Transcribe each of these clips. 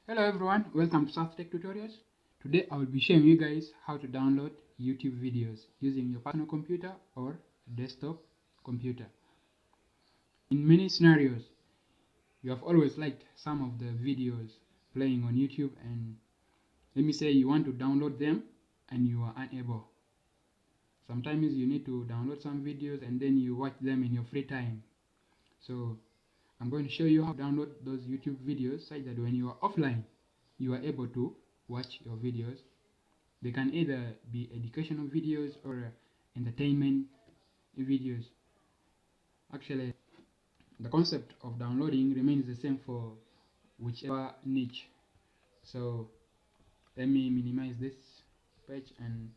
Hello everyone, welcome to SouthTech tutorials. Today I will be showing you guys how to download YouTube videos using your personal computer or desktop computer. In many scenarios, you have always liked some of the videos playing on YouTube, and let me say you want to download them and you are unable. Sometimes you need to download some videos and then you watch them in your free time. So I'm going to show you how to download those YouTube videos such that when you are offline, you are able to watch your videos. They can either be educational videos or entertainment videos. Actually, the concept of downloading remains the same for whichever niche. So let me minimize this page and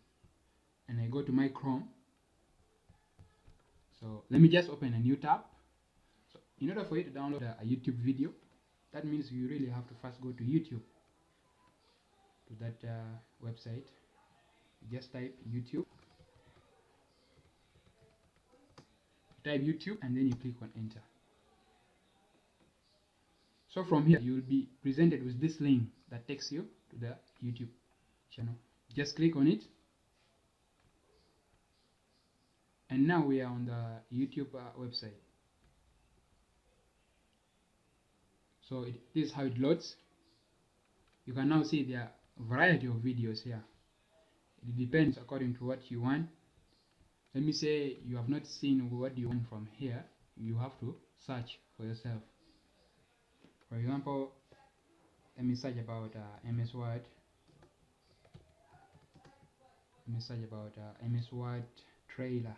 I go to my Chrome. So let me just open a new tab. So in order for you to download a YouTube video, that means you really have to first go to YouTube, to that website. You just type YouTube. Type YouTube and then you click on enter. So from here you will be presented with this link that takes you to the YouTube channel. Just click on it and now we are on the YouTube website. So this is how it loads. You can now see there are a variety of videos here. It depends according to what you want. Let me say you have not seen what you want from here. You have to search for yourself. For example, let me search about MS Word. Let me search about MS Word trailer.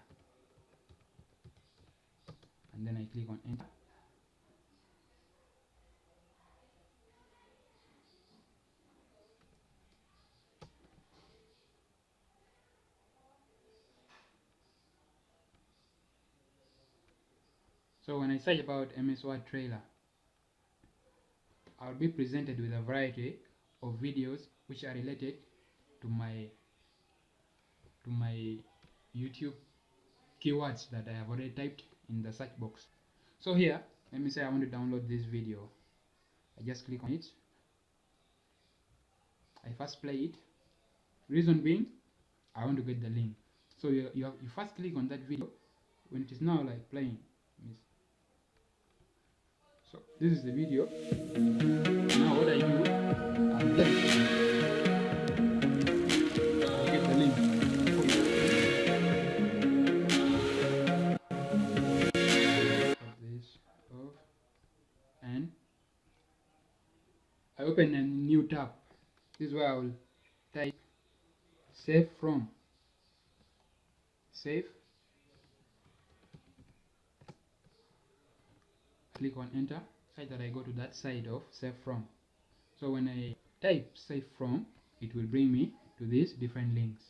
And then I click on enter. So when I search about MS Word trailer, I'll be presented with a variety of videos which are related to my YouTube keywords that I have already typed in the search box. So here, let me say I want to download this video. I just click on it. I first play it. Reason being, I want to get the link. So you first click on that video when it is now like playing. So this is the video. Now what I do, I'll get the link. This off, and I open a new tab. This is where I will type save from. Save. Click on enter, so that I go to that side of save from. So when I type save from, it will bring me to these different links.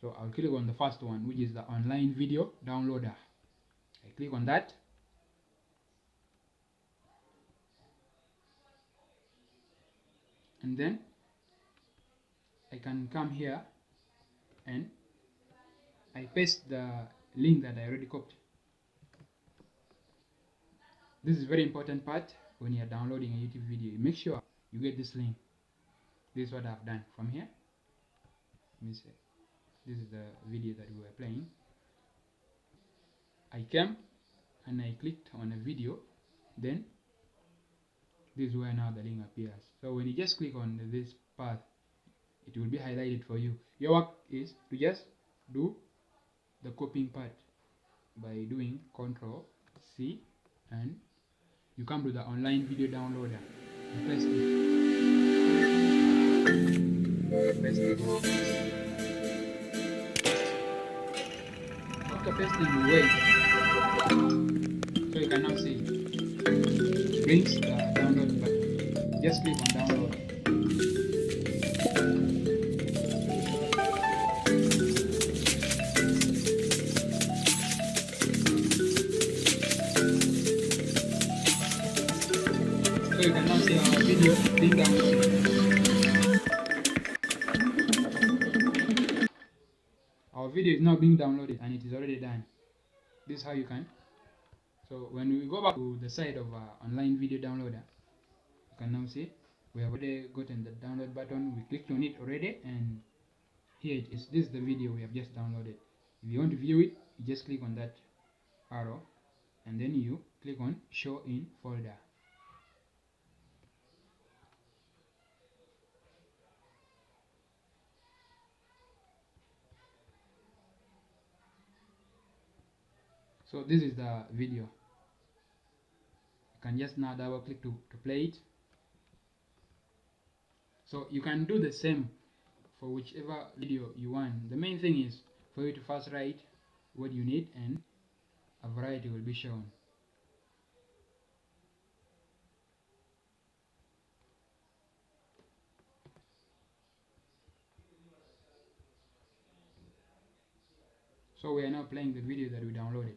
So I'll click on the first one, which is the online video downloader. I click on that. And then I can come here and I paste the link that I already copied. This is a very important part when you are downloading a YouTube video. Make sure you get this link. This is what I've done from here. Let me see. This is the video that we were playing. I came and I clicked on a video. Then this is where now the link appears. So when you just click on this path, it will be highlighted for you. Your work is to just do the copying part by doing Ctrl C, and you come to the online video downloader. You press it. Press it. After pasting, you wait. So you can now see it brings the download button. Just click on download. So you can now see our video being downloaded. Our video is now being downloaded and it is already done. This is how you can. So when we go back to the side of our online video downloader, you can now see We have already gotten the download button. We clicked on it already, and here it is. This is the video we have just downloaded. If you want to view it, you just click on that arrow and then you click on show in folder. So this is the video. You can just now double click to play it. So you can do the same for whichever video you want. The main thing is for you to first write what you need and a variety will be shown. So we are now playing the video that we downloaded.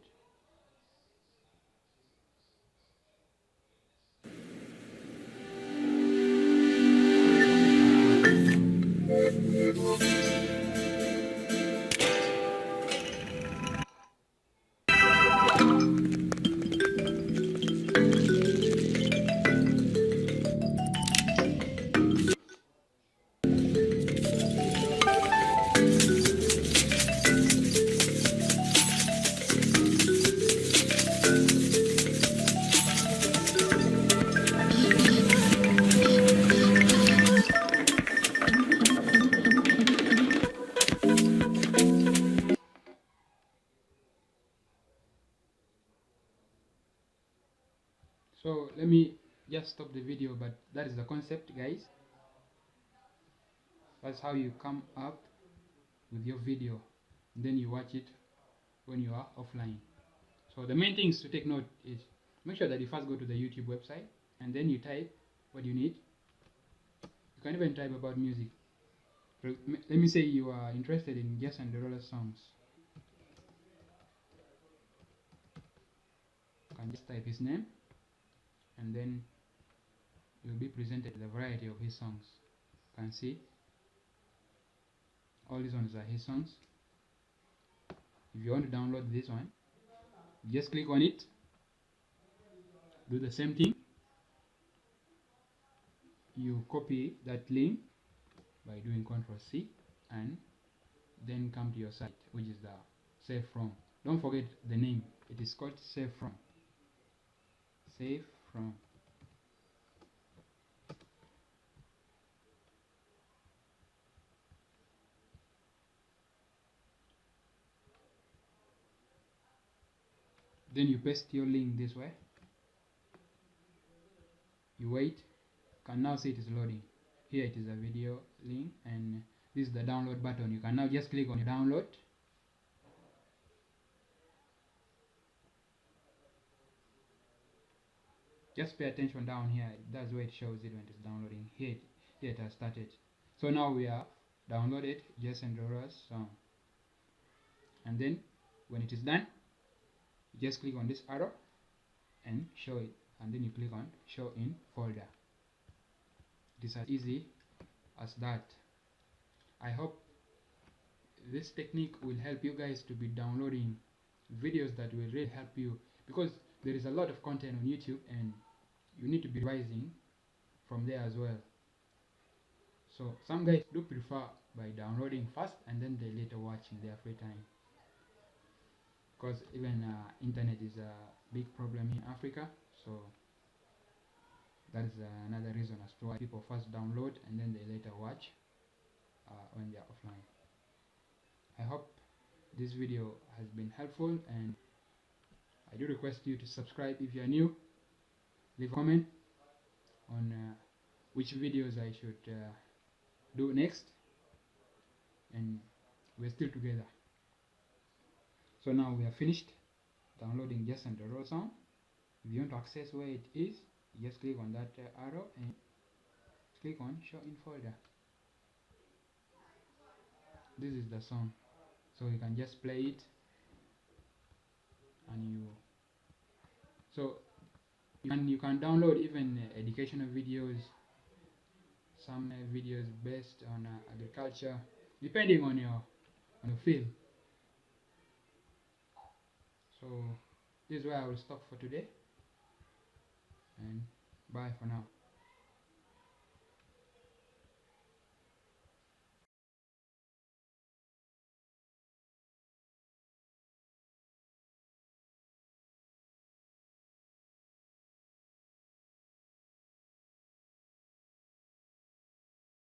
So let me just stop the video, but that is the concept, guys. That's how you come up with your video, and then you watch it when you are offline. So the main things to take note is make sure that you first go to the YouTube website and then you type what you need. You can even type about music. Let me say you are interested in Jazz and Derulo songs. You can just type his name and then you'll be presented with a variety of his songs. You can see all these ones are his songs. If you want to download this one, just click on it, do the same thing, you copy that link by doing Ctrl+C and then come to your site, which is the save from. Don't forget the name, it is called save from. Save from. Then you paste your link this way. You wait. You can now see it is loading. Here it is a video link and this is the download button. You can now just click on download. Just pay attention down here. That's where it shows it when it's downloading. Here it has started. So now we have downloaded Jazz and Derulo's song. And then when it is done, you just click on this arrow and show it, and then you click on show in folder. It is as easy as that. I hope this technique will help you guys to be downloading videos that will really help you, because there is a lot of content on YouTube and you need to be revising from there as well. So some guys do prefer by downloading first and then they later watch in their free time, because even internet is a big problem in Africa. So that is another reason as to why people first download and then they later watch when they are offline. I hope this video has been helpful, and I do request you to subscribe if you are new. Leave a comment on which videos I should do next, and we're still together. So now we are finished downloading Jazz and Derulo song. If you want to access where it is, you just click on that arrow and click on show in folder. This is the song, so you can just play it, and you can download even educational videos, some videos based on agriculture, depending on your field. So this is where I will stop for today, and bye for now.